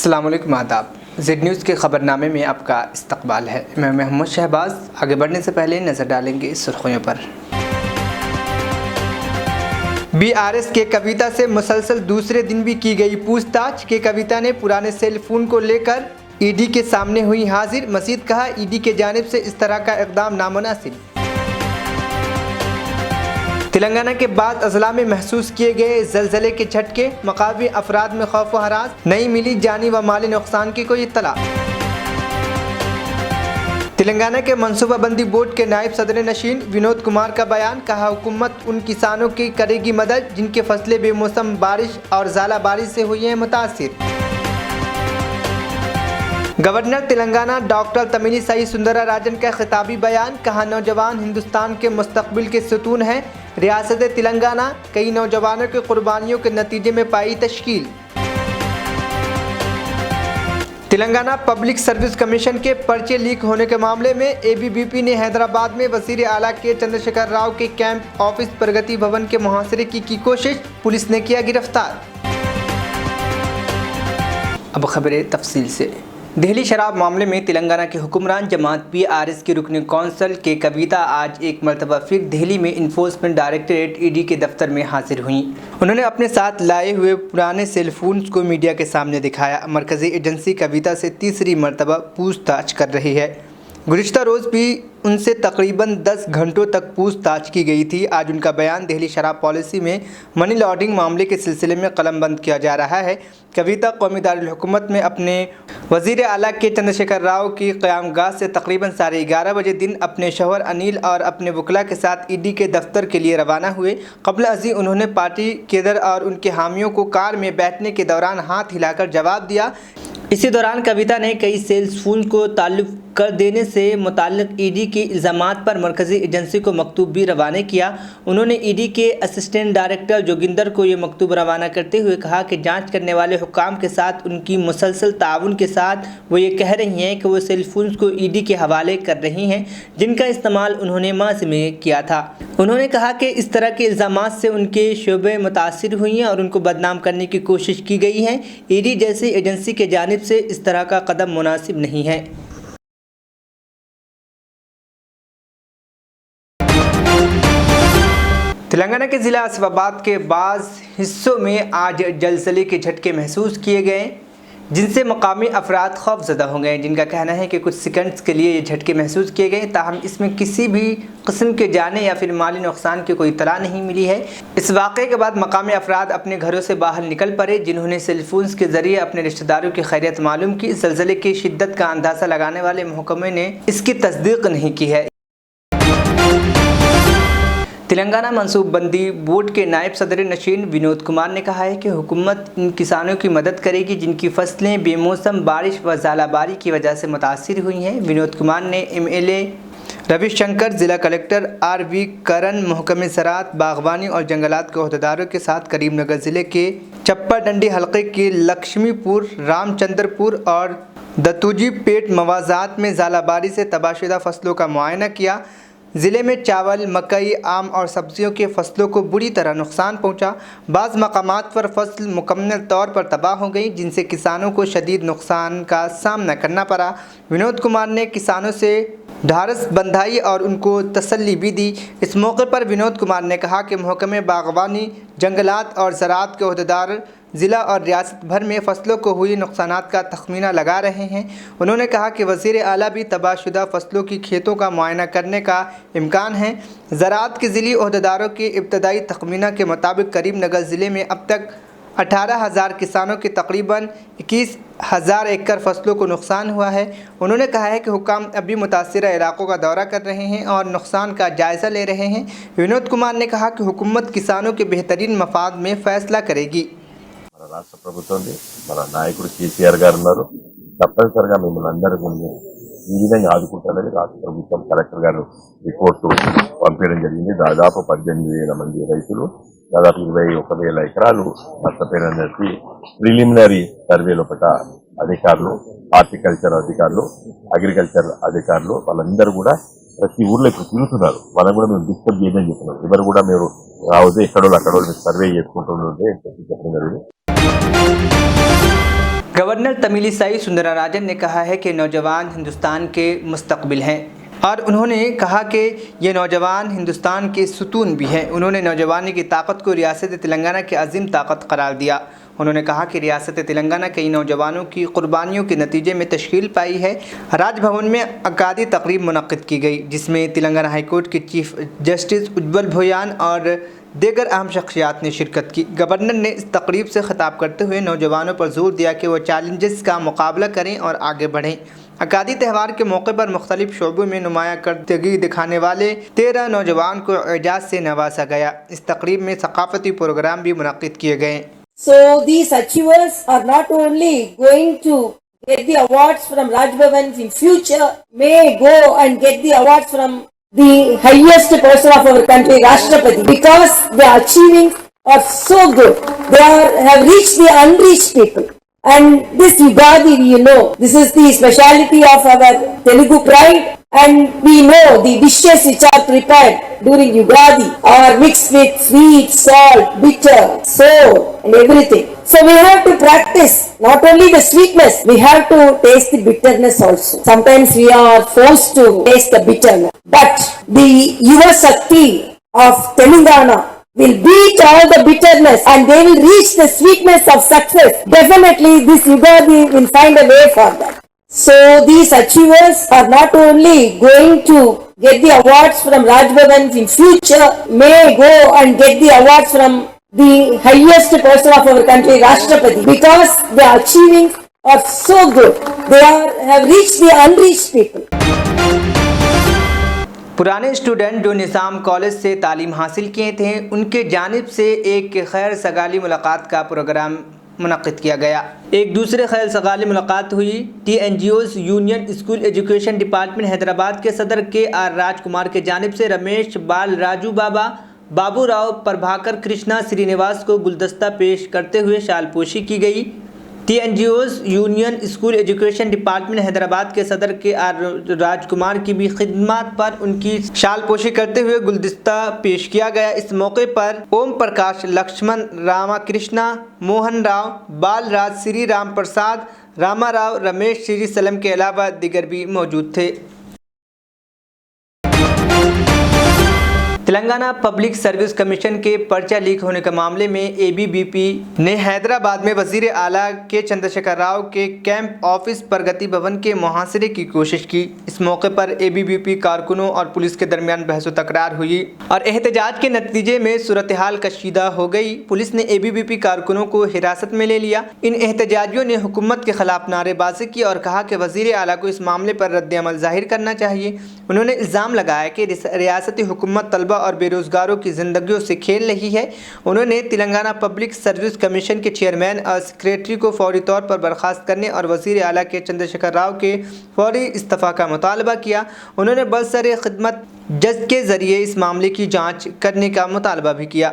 अस्सलाम वालेकुम आदाब। ज़ेड न्यूज़ के ख़बरनामे में आपका इस्तकबाल है। मैं मोहम्मद शहबाज। आगे बढ़ने से पहले नज़र डालेंगे सुर्खियों पर। BRS के कविता से मुसलसल दूसरे दिन भी की गई पूछताछ के कविता ने पुराने सेल फोन को लेकर ईडी के सामने हुई हाजिर। मज़ीद कहा, ईडी के जानिब से इस तरह का इक़दाम नामुनासिब। तेलंगाना के बाद अजला में महसूस किए गए ज़लज़ले के झटके, मकामी अफराद में खौफ व हरास, नहीं मिली जानी व माली नुकसान की कोई इत्तला। तेलंगाना के मनसूबाबंदी बोर्ड के नायब सदर नशीन विनोद कुमार का बयान। कहा, हुकूमत उन किसानों की करेगी मदद जिनके फसलें बेमौसम बारिश और ज़ाला बारिश से हुई हैं मुतासिर। गवर्नर तेलंगाना डॉक्टर तमिलिसाई सुंदरराजन का खिताबी बयान। कहा, नौजवान हिंदुस्तान के मुस्तकबिल के सुतून हैं। रियासत तेलंगाना कई नौजवानों की कुर्बानियों के नतीजे में पाई तश्कील। तेलंगाना पब्लिक सर्विस कमीशन के पर्चे लीक होने के मामले में ABVP ने हैदराबाद में वज़ीर आला के चंद्रशेखर राव के कैंप ऑफिस प्रगति भवन के मुहासरे की कोशिश, पुलिस ने किया गिरफ्तार। अब खबरें तफसील से। दिल्ली शराब मामले में तेलंगाना के हुक्मरान जमात BRS के रुकन कौंसल के कविता आज एक मरतबा फिर दिल्ली में इन्फोर्समेंट डायरेक्टरेट ED के दफ्तर में हाजिर हुई। उन्होंने अपने साथ लाए हुए पुराने सेल फोन्स को मीडिया के सामने दिखाया। मरकज़ी एजेंसी कविता से तीसरी मरतबा पूछताछ कर रही है। गुज़िश्ता रोज़ भी उनसे तकरीबन 10 घंटों तक पूछताछ की गई थी। आज उनका बयान दिल्ली शराब पॉलिसी में मनी लॉन्ड्रिंग मामले के सिलसिले में कलमबंद किया जा रहा है। कविता कौमी दारुल हुकूमत में अपने वज़ीर आला के चंद्रशेखर राव की क़यामगाह से तकरीबन 11:30 बजे दिन अपने शौहर अनिल और अपने वकला के साथ ED के दफ्तर के लिए रवाना हुए। क़ब्ल अज़ी उन्होंने पार्टी केडर और उनके हामियों को कार में बैठने के दौरान हाथ हिलाकर जवाब दिया। इसी दौरान कविता ने कई सेल्स फोन को ताल्लुक़ कर देने से मुताल्लिक़ ED के इल्ज़ामात पर मरकज़ी एजेंसी को मकतूब भी रवाना किया। उन्होंने ED के असिस्टेंट डायरेक्टर जोगिंदर को ये मकतूब रवाना करते हुए कहा कि जांच करने वाले हुक्काम के साथ उनकी मुसलसल ताउन के साथ वो ये कह रही हैं कि वो सेल फोन्स को ED के हवाले कर रही हैं जिनका इस्तेमाल उन्होंने माज़ी में किया था। उन्होंने कहा कि इस तरह के इल्ज़ामात से उनके शोबे मुतासिर हुई हैं और उनको बदनाम करने की कोशिश की गई है। ED जैसी एजेंसी के जानिब से इस तरह का कदम मुनासिब नहीं है। तेलंगाना के ज़िला आसिफाबाद के बाज़ हिस्सों में आज ज़लज़ले के झटके महसूस किए गए जिनसे मकामी अफराद खौफज़दा हो गए, जिनका कहना है कि कुछ सेकंड्स के लिए ये झटके महसूस किए गए, ताहम इसमें किसी भी किस्म के जाने या फिर माली नुकसान की कोई इत्तला नहीं मिली है। इस वाक़े के बाद मकामी अफराद अपने घरों से बाहर निकल पड़े, जिन्होंने सेलफोन्स के ज़रिए अपने रिश्तेदारों की खैरियत मालूम की। ज़लज़ले की शिद्दत का अंदाज़ा लगाने वाले महकमे ने इसकी तस्दीक नहीं की है। तेलंगाना मनसूबाबंदी बोर्ड के नायब सदर नशीन विनोद कुमार ने कहा है कि हुकूमत इन किसानों की मदद करेगी जिनकी फसलें बेमौसम बारिश व ज़ालाबारी की वजह से मुतासिर हुई हैं। विनोद कुमार ने MLA रविशंकर, ज़िला कलेक्टर RV करन, महकमे ज़राअत, बागवानी और जंगलात के अहदेदारों के साथ करीमनगर ज़िले के चप्पाडंडी हल्के के लक्ष्मीपुर, रामचंद्रपुर और दतूजी पेट मवाज़ात में ज़ालाबारी से तबाहशुदा फसलों का मुआयना किया। ज़िले में चावल, मकई, आम और सब्जियों के फसलों को बुरी तरह नुकसान पहुंचा। बाज़ मकामात पर फसल मुकम्मल तौर पर तबाह हो गई, जिनसे किसानों को शदीद नुकसान का सामना करना पड़ा। विनोद कुमार ने किसानों से ढारस बंधाई और उनको तसल्ली भी दी। इस मौके पर विनोद कुमार ने कहा कि महकमे बागवानी, जंगलात और ज़राअत के अहदेदार ज़िला और रियासत भर में फसलों को हुई नुकसानात का तखमीना लगा रहे हैं। उन्होंने कहा कि वज़ीर आला भी तबाहशुदा फसलों की खेतों का मुआयना करने का इम्कान है। ज़राअत के ज़िली अहदेदारों के इब्तदाई तखमीना के मुताबिक करीमनगर ज़िले में अब तक 18,000 किसानों के तकरीबन 21,000 एकड़ फसलों को नुकसान हुआ है। उन्होंने कहा है कि हुक्काम अभी मुतासिर इलाकों का दौरा कर रहे हैं और नुकसान का जायज़ा ले रहे हैं। विनोद कुमार ने कहा कि हुकूमत किसानों के बेहतरीन मफाद में फ़ैसला करेगी। రాష్ట్ర ప్రభుత్వం మన నాయకుడు కేసీఆర్ గారు ఉన్నారు. తప్పనిసరిగా మిమ్మల్ని అందరికీ ఈ విధంగా ఆదుకుంటారని రాష్ట్ర ప్రభుత్వం కలెక్టర్ గారు రిపోర్టు పంపించడం జరిగింది. దాదాపు 18,000 మంది రైతులు, దాదాపు 21,000 ఎకరాలు నష్టపోయినట్టు ప్రిలిమినరీ సర్వే లోపల అధికారులు, హార్టికల్చర్ అధికారులు, అగ్రికల్చర్ అధికారులు వాళ్ళందరూ కూడా ప్రతి ఊర్లో ఇప్పుడు తిరుగుతున్నారు. వాళ్ళని కూడా మేము డిస్టర్బ్ చేయదని చెప్తున్నారు. ఎవరు కూడా మీరు రావద్దు, ఎక్కడో అక్కడో సర్వే చేసుకుంటుండే చెప్పడం జరిగింది. गवर्नर तमिलिसाई सुंदरराजन ने कहा है कि नौजवान हिंदुस्तान के मुस्तकबिल हैं और उन्होंने कहा कि ये नौजवान हिंदुस्तान के सुतून भी हैं। उन्होंने नौजवानी की ताकत को रियासत तेलंगाना की अजीम ताकत करार दिया। उन्होंने कहा कि रियासत तेलंगाना कई नौजवानों की कुर्बानियों के नतीजे में तश्कील पाई है। राजभवन में अकादी तकरीब मुनक्किद की गई जिसमें तेलंगाना हाई कोर्ट के चीफ जस्टिस उज्ज्वल भोयान और दीगर अहम शख्सियात ने शिरकत की। गवर्नर ने इस तकरीब से खिताब करते हुए नौजवानों पर जोर दिया कि वो चैलेंजेस का मुकाबला करें और आगे बढ़ें। अकादी त्यौहार के मौके पर मुख्तलिफ शोबों में नुमाया करदगी दिखाने वाले 13 नौजवान को एजाज़ से नवाजा गया। इस तकरीब में सकाफती प्रोग्राम भी मुनक्किद किए गए। So these achievers are not only going to get the awards from Raj Bhavan in future, may go and get the awards from the highest person of our country, Rashtrapati, because the achievements are so good. They have reached the unreached people. And this Yugadi, this is the speciality of our Telugu pride, and we know the dishes which are prepared during Yugadi are mixed with sweet, salt, bitter, sour and everything. So we have to practice not only the sweetness, we have to taste the bitterness also. Sometimes we are forced to taste the bitterness. But the Yuva Shakti of Telangana will beat all the bitterness and they will reach the sweetness of success. Definitely this Yugadi will find a way for that. So these achievers are not only going to get the awards from Raj Bhavan in future, may go and get the awards from the highest person of our country, Rashtrapati, because the achievements are so good. They have reached the unreached people. पुराने student जो निज़ाम college से तालीम हासिल किए थे उनके जानिब से एक खैर सगाली मुलाकात का प्रोग्राम मुनक्किद किया गया। एक दूसरे खैर सगाली मुलाकात हुई TNGOs union school education department Hyderabad के सदर KR राजकुमार के जानिब से रमेश बाल राजू बाबा बाबू राव प्रभाकर कृष्णा श्रीनिवास को गुलदस्ता पेश करते हुए शालपोशी की गई। TNGOs union school education department Hyderabad के सदर KR राजकुमार की भी खिदमत पर उनकी शालपोशी करते हुए गुलदस्ता पेश किया गया। इस मौके पर ओम प्रकाश, लक्ष्मण, रामाकृष्णा, मोहन राव, बालराज, श्री राम प्रसाद, रामा राव, रमेश, श्री सलम के अलावा दीगर भी मौजूद थे। तेलंगाना पब्लिक सर्विस कमीशन के पर्चा लीक होने के मामले में ABVP ने हैदराबाद में वजीर आला के चंद्रशेखर राव के कैंप ऑफिस प्रगति भवन के मुहासरे की कोशिश की। इस मौके पर ABVP कारकुनों और पुलिस के दरमियान बहस तकरार हुई और एहतजाज के नतीजे में सूरत हाल कशीदा हो गई। पुलिस ने ABVP कारकुनों को हिरासत में ले लिया। इन एहतजाजियों ने हुकूमत के खिलाफ नारेबाजी की और कहा कि वजीर आला को इस मामले पर रद्द-ए-अमल जाहिर करना चाहिए। उन्होंने इल्ज़ाम लगाया कि रियासती हुकूमत तलबा और बेरोजगारों की जिंदगियों से खेल रही है। उन्होंने तेलंगाना पब्लिक सर्विस कमीशन के चेयरमैन और सेक्रेटरी को फौरी तौर पर बर्खास्त करने और वजीर आला के चंद्रशेखर राव के फौरी इस्तीफा का मुतालबा किया। उन्होंने बरसरे खिदमत जज के जरिए इस मामले की जांच करने का मुतालबा भी किया।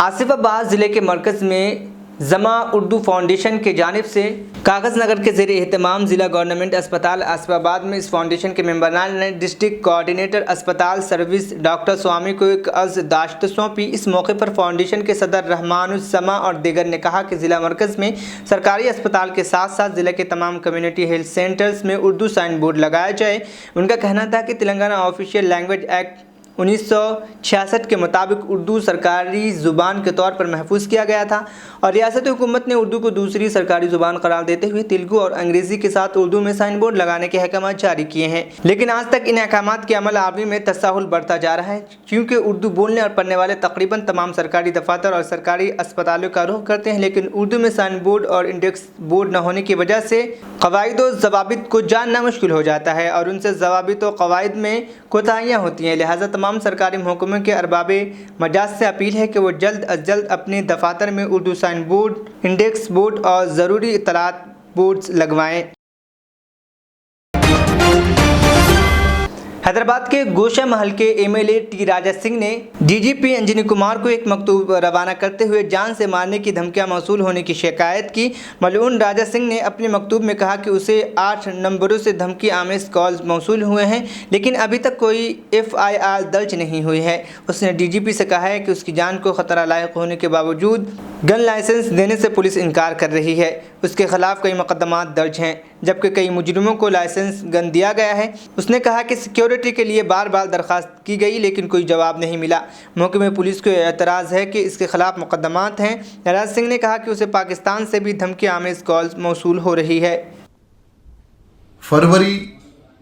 आसिफाबाद ज़िले के मरकज़ में जमा उर्दू फाउंडेशन के जानिब से कागज़ नगर के ज़ेर एहतमाम ज़िला गवर्नमेंट अस्पताल आसिफाबाद में इस फाउंडेशन के मेंबरान ने डिस्ट्रिक्ट कोऑर्डिनेटर अस्पताल सर्विस डॉक्टर स्वामी को एक अर्ज़ दाश्त सौंपी। इस मौके पर फाउंडेशन के सदर रहमानुस्समा और दीगर ने कहा कि ज़िला मरकज़ में सरकारी अस्पताल के साथ साथ ज़िले के तमाम कम्युनिटी हेल्थ सेंटर्स में उर्दू साइन बोर्ड लगाया जाए। उनका कहना था कि तेलंगाना ऑफिशियल लैंग्वेज एक्ट 1966 के मुताबिक उर्दू सरकारी ज़ुबान के तौर पर महफूज किया गया था और रियासती हुकूमत ने उर्दू को दूसरी सरकारी ज़ुबान करार देते हुए तेलुगु और अंग्रेज़ी के साथ उर्दू में साइन बोर्ड लगाने के अहकाम जारी किए हैं। लेकिन आज तक इन अहकाम के अमल आवरी में तसाहुल बढ़ता जा रहा है, क्योंकि उर्दू बोलने और पढ़ने वाले तकरीबन तमाम सरकारी दफातर और सरकारी अस्पतालों का रुख करते हैं, लेकिन उर्दू में साइन बोर्ड और इंडेक्स बोर्ड न होने की वजह से कवायद व ज़वाबित को जानना मुश्किल हो जाता है और उनसे ज़वाबित व कवायद में कोताहियाँ होती हैं। लिहाजा तमाम सरकारी महकमों के अरबाब मजाज से अपील है कि वो जल्द अज जल्द अपने दफातर में Urdu sign board, index board और ज़रूरी इत्तलात बोर्ड्स लगवाएं। हैदराबाद के गोशा महल के एमएलए टी राजा सिंह ने डीजीपी अंजनी कुमार को एक मकतूब रवाना करते हुए जान से मारने की धमकियां मौसूल होने की शिकायत की। मलऊन राजा सिंह ने अपने मकतूब में कहा कि उसे 8 नंबरों से धमकी आमेज कॉल्स मौसूल हुए हैं, लेकिन अभी तक कोई FIR दर्ज नहीं हुई है। उसने डीजीपी से कहा है कि उसकी जान को खतरा लायक होने के बावजूद गन लाइसेंस देने से पुलिस इनकार कर रही है। उसके खिलाफ कई मुकदमात दर्ज हैं, जबकि कई मुजरिमों को लाइसेंस गन दिया गया है। उसने कहा कि सिक्योरिटी के लिए बार बार दरख्वास्त की गई, लेकिन कोई जवाब नहीं मिला। मौके में पुलिस को एतराज़ है कि इसके खिलाफ मुकदमात हैं। राज सिंह ने कहा कि उसे पाकिस्तान से भी धमकी आमेज कॉल्स मौसूल हो रही है। फरवरी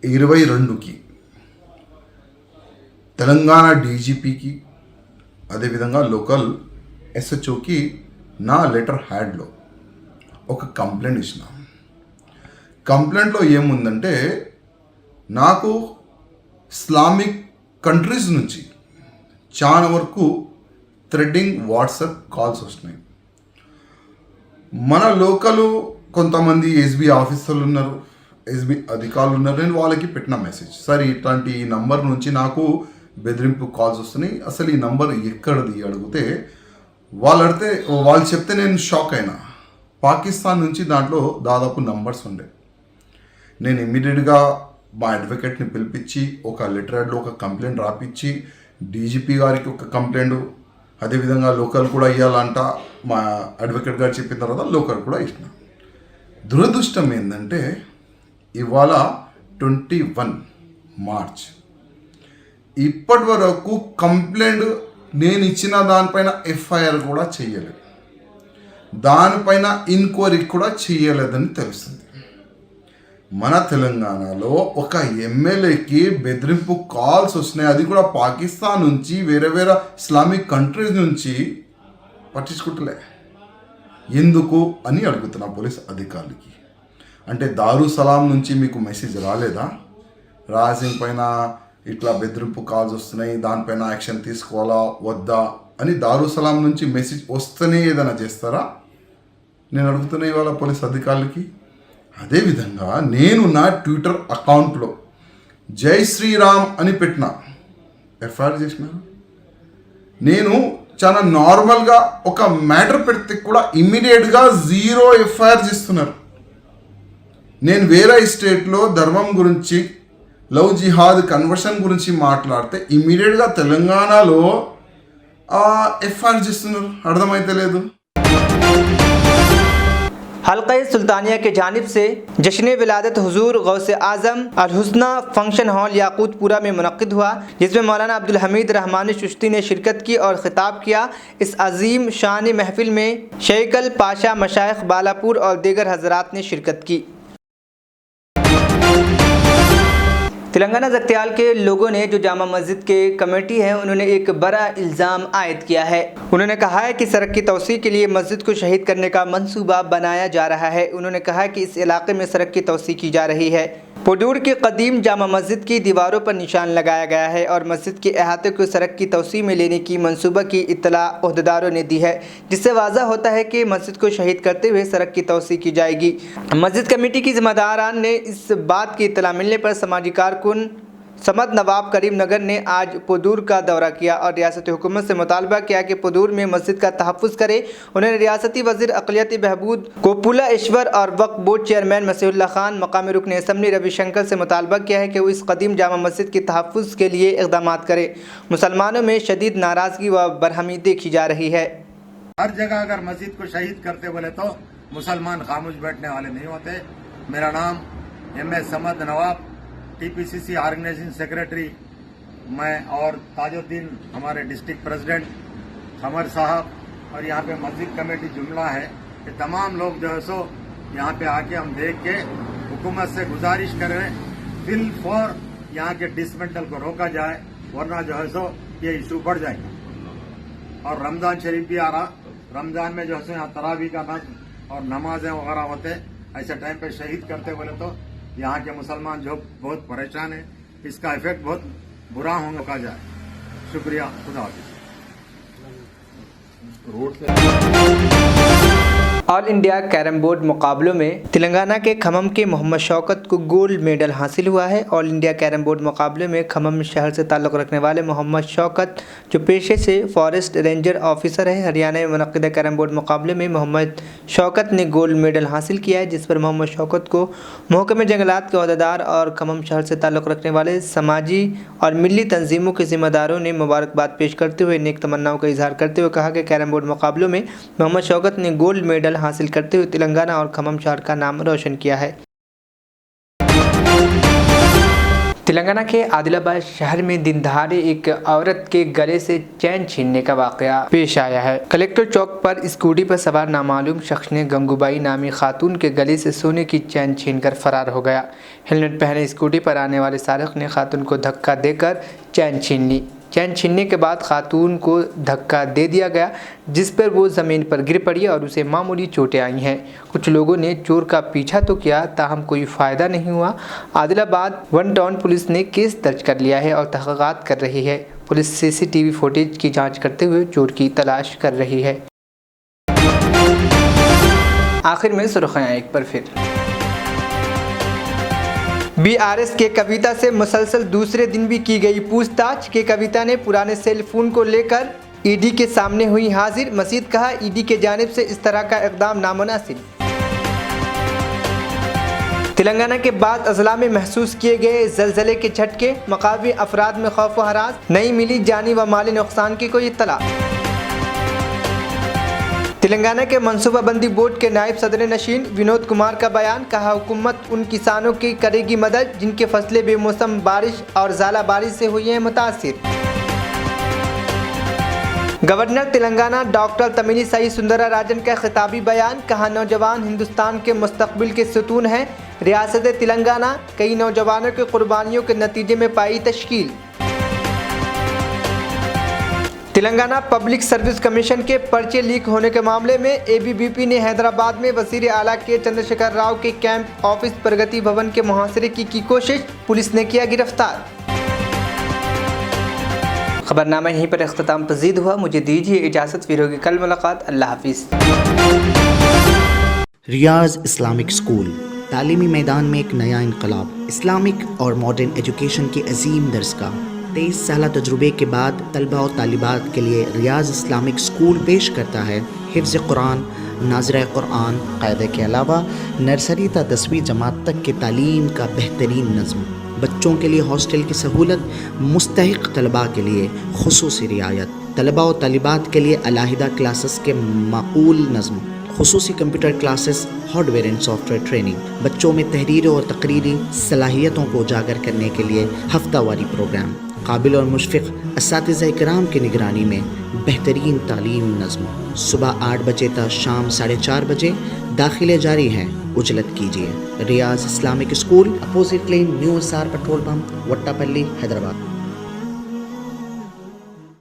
22 తెలంగాణ డీజీపీకి అదేవిధంగా లోకల్ SHOకి నా లెటర్ హ్యాడ్లో ఒక కంప్లైంట్ ఇచ్చిన. కంప్లైంట్లో ఏముందంటే నాకు ఇస్లామిక్ కంట్రీస్ నుంచి చాలా వరకు థ్రెడ్డింగ్ వాట్సాప్ కాల్స్ వస్తున్నాయి. మన లోకల్ కొంతమంది SB ఆఫీసర్లు ఉన్నారు, SB అధికారులు ఉన్నారు. నేను వాళ్ళకి పెట్టిన మెసేజ్, సార్ ఇట్లాంటి ఈ నంబర్ నుంచి నాకు బెదిరింపు కాల్స్ వస్తున్నాయి, అసలు ఈ నంబర్ ఎక్కడిది అడిగితే వాళ్ళు చెప్తే నేను షాక్ అయినా. పాకిస్తాన్ నుంచి దాంట్లో దాదాపు నంబర్స్ ఉండే. నేను ఇమ్మీడియట్గా మా అడ్వకేట్ని పిలిపించి ఒక లెటర్ హెడ్లో ఒక కంప్లైంట్ రాపిచ్చి డీజీపీ గారికి ఒక కంప్లైంట్, అదేవిధంగా లోకల్ కూడా ఇవ్వాలంట మా అడ్వకేట్ గారు చెప్పిన తర్వాత లోకల్ కూడా ఇచ్చిన. దురదృష్టం ఏంటంటే ఇవాళ 21 మార్చ్ ఇప్పటి వరకు కంప్లైంట్ నేను ఇచ్చిన దానిపైన FIR కూడా చేయలేదు, దానిపైన ఎంక్వైరీ కూడా చేయలేదని తెలుస్తుంది. మన తెలంగాణలో ఒక ఎమ్మెల్యేకి బెదిరింపు కాల్స్ వస్తున్నాయి, అది కూడా పాకిస్తాన్ నుంచి, వేరే వేరే ఇస్లామిక్ కంట్రీస్ నుంచి. పట్టించుకుంటలే ఎందుకు అని అడుగుతున్నా పోలీస్ అధికారులకి. అంటే దారుసలాం నుంచి మీకు మెసేజ్ రాలేదా, రాసింగ్ పైన ఇట్లా బెదిరింపు కాల్స్ వస్తున్నాయి, దానిపైన యాక్షన్ తీసుకోవాలా వద్దా అని దారుసలాం నుంచి మెసేజ్ వస్తేనే ఏదైనా చేస్తారా? నేను అడుగుతున్నా ఇవాళ పోలీస్ అధికారులకి. అదేవిధంగా నేను నా ట్విట్టర్ అకౌంట్లో జై శ్రీరామ్ అని పెట్టిన, FIR చేసిన. నేను చాలా నార్మల్గా ఒక మ్యాటర్ పెడితే కూడా ఇమ్మీడియట్గా 0 FIR చేస్తున్నారు. నేను వేరే స్టేట్లో ధర్మం గురించి, లవ్ జిహాద్ కన్వర్షన్ గురించి మాట్లాడితే ఇమ్మీడియట్గా తెలంగాణలో FIR చేస్తున్నారు. అర్థమైతే లేదు. हल्का सुल्तानिया के जानिब से जश्न विलादत हुजूर गौसे आज़म अल हुस्ना फंक्शन हॉल याकूतपुरा में मुनक्किद हुआ, जिसमें मौलाना अब्दुल हमीद रहमानी चिश्ती ने शिरकत की और ख़िताब किया। इस अजीम शान महफिल में शेखल पाशा मशाइख बालापुर और दीगर हजरात ने शिरकत की। तेलंगाना जगत्याल के लोगों ने जो जामा मस्जिद के कमेटी है, उन्होंने एक बड़ा इल्ज़ाम आयद किया है। उन्होंने कहा है कि सड़क की तोसी के लिए मस्जिद को शहीद करने का मंसूबा बनाया जा रहा है। उन्होंने कहा कि इस इलाके में सड़क की तोसी की जा रही है। पुडूर की कदीम जामा मस्जिद की दीवारों पर निशान लगाया गया है और मस्जिद के अहाते को सड़क की तोसी में लेने की मंसूबा की इत्तला ओहदेदारों ने दी है, जिससे वाज़ा होता है कि मस्जिद को शहीद करते हुए सड़क की तोसी की जाएगी। मस्जिद कमेटी की जिम्मेदारान ने इस बात की इत्तला मिलने पर समाजी कारकुन समद नवाब करीम नगर ने आज पुदूर का दौरा किया और रियासती हुकूमत से मुतालबा किया कि पुदूर में मस्जिद का तहफ़्फ़ुज़ करे। उन्होंने रियासती वज़ीर अक़लियती बहबूद कोपुला ईश्वर और वक्फ बोर्ड चेयरमैन मसीहुल्लाह खान, मकामी रुकन असम्बली रविशंकर से मुतालबा किया है कि वो इस कदीम जामा मस्जिद के तहफ़्फ़ुज़ के लिए इक़दाम करे। मुसलमानों में शदीद नाराज़गी व बरहमी देखी जा रही है। हर जगह अगर मस्जिद को शहीद करते बोले तो मुसलमान खामोश बैठने वाले नहीं होते। मेरा नाम M.A. समद नवाब, TPCC ऑर्गेनाइजिंग सेक्रेटरी मैं और ताजुद्दीन हमारे डिस्ट्रिक्ट प्रेसिडेंट खमर साहब, और यहाँ पे मस्जिद कमेटी जुमला है कि तमाम लोग जो है सो यहाँ पे आके हम देख के हुकूमत से गुजारिश करें बिल फॉर यहाँ के डिसमेंटल को रोका जाए, वरना जो है सो ये इशू बढ़ जाएगा। और रमजान शरीफ भी आ रहा, रमजान में जो है सो यहाँ तरावी का नज़्म और नमाजें वगैरह होते, ऐसे टाइम पे शहीद करते बोले तो यहाँ के मुसलमान जो बहुत परेशान है, इसका इफेक्ट बहुत बुरा होने का जाए। शुक्रिया, खुदा हाफिज़। ऑल इंडिया कैरम बोर्ड मुकाबलों में तेलंगाना के खम्मम के मोहम्मद शौकत को गोल्ड मेडल हासिल हुआ है। ऑल इंडिया कैरम बोर्ड मुकाबले में खम्मम शहर से ताल्लुक़ रखने वाले मोहम्मद शौकत, जो पेशे से फॉरेस्ट रेंजर ऑफिसर है, हरियाणा में मुनक़्क़िदा कैरम बोर्ड मुकाबले में मोहम्मद शौकत ने गोल्ड मेडल हासिल किया है, जिस पर मोहम्मद शौकत को महकमे जंगलात के अहदेदार और खम्मम शहर से ताल्लुक़ रखने वाले समाजी और मिली तंजीमों के ज़िम्मेदारों ने मुबारकबाद पेश करते हुए नेक तमन्नाओं का इजहार करते हुए कहा कि कैरम बोर्ड मुकाबलों में मोहम्मद शौकत ने गोल्ड मेडल हासिल करते हुए तेलंगाना और खम्मम शहर का नाम रोशन किया है। तेलंगाना के आदिलाबाद शहर में दिन दहाड़े एक औरत के गले से चैन छीनने का वाकया पेश आया है। कलेक्टर चौक पर स्कूटी पर सवार नामालूम शख्स ने गंगूबाई नामी खातून के गले से सोने की चैन छीनकर फरार हो गया। हेलमेट पहने स्कूटी पर आने वाले सारिक ने खातून को धक्का देकर चैन छीन ली। चैन छीनने के बाद खातून को धक्का दे दिया गया, जिस पर वो ज़मीन पर गिर पड़ी और उसे मामूली चोटें आई हैं। कुछ लोगों ने चोर का पीछा तो किया, ताहम कोई फ़ायदा नहीं हुआ। आदिलाबाद वन टाउन पुलिस ने केस दर्ज कर लिया है और तहक़ीक़ात कर रही है। पुलिस CCTV फुटेज की जांच करते हुए चोर की तलाश कर रही है। आखिर में सुर्ख़ियाँ एक बार फिर। BRS के कविता से मुसलसल दूसरे दिन भी की गई पूछताछ के कविता ने पुराने सेल फोन को लेकर ED के सामने हुई हाजिर। मज़ीद कहा, ED के जानिब से इस तरह का इक़दाम नामुनासिब। तेलंगाना के बाद अजला में महसूस किए गए ज़लज़ले के झटके, मकामी अफराद में खौफ व हरास, नहीं मिली जानी व माली नुकसान की कोई इत्तला। तेलंगाना के मनसूबाबंदी बोर्ड के नायब सदर नशीन विनोद कुमार का बयान, कहा हुकूमत उन किसानों की करेगी मदद जिनके फसलें बेमौसम बारिश और ज़ाला बारिश से हुई हैं मुतासिर। गवर्नर तेलंगाना डॉक्टर तमिलिसाई सुंदरराजन का खिताबी बयान, कहा नौजवान हिंदुस्तान के मुस्तकबिल के सुतून हैं। रियासत तेलंगाना कई नौजवानों की कुर्बानियों के नतीजे में पाई तश्कील। तेलंगाना पब्लिक सर्विस कमीशन के पर्चे लीक होने के मामले में ABVP ने हैदराबाद में वज़ीर आला के चंद्रशेखर राव के कैंप ऑफिस प्रगति भवन के मुहासरे की कोशिश, पुलिस ने किया गिरफ्तार। खबरनामा यहीं पर इख्तिताम पजीद हुआ। मुझे दीजिए इजाज़त, फिर होगी कल मुलाकात। अल्लाह हाफिज़। रियाज इस्लामिक स्कूल तालीमी मैदान में एक नया इनकलाब। इस्लामिक और मॉडर्न एजुकेशन की अजीम दरसगाह। 23 साल तजुर्बे के बाद तलबा और तालिबात के लिए रियाज इस्लामिक स्कूल पेश करता है हिफ्ज़ कुरान, नाज़िरा कुरान, क़ायदे के अलावा नर्सरी ta 10वीं जमात तक के तालीम का बेहतरीन नज़्म। बच्चों के लिए हॉस्टल की सहूलत, मुस्तहिक़ तलबा के लिए खुसूसी रियायत, तलबा और तालिबात के लिए अलहदा क्लासेस के माकूल नज़्म, खुसूसी computer classes, hardware and software training. बच्चों में तहरीर और तकरीरी सलाहियतों को उजागर करने के लिए हफ्तावारी प्रोग्राम। काबिल और मुशफ़िक़ असातिज़ा इकराम की निगरानी में बेहतरीन तालीम नज़्म। सुबह 8 बजे तक शाम 4:30 बजे दाखिले जारी हैं, उजलत कीजिए। Riyaz Islamic school, opposite lane, new SR petrol pump, Vattepally, Hyderabad.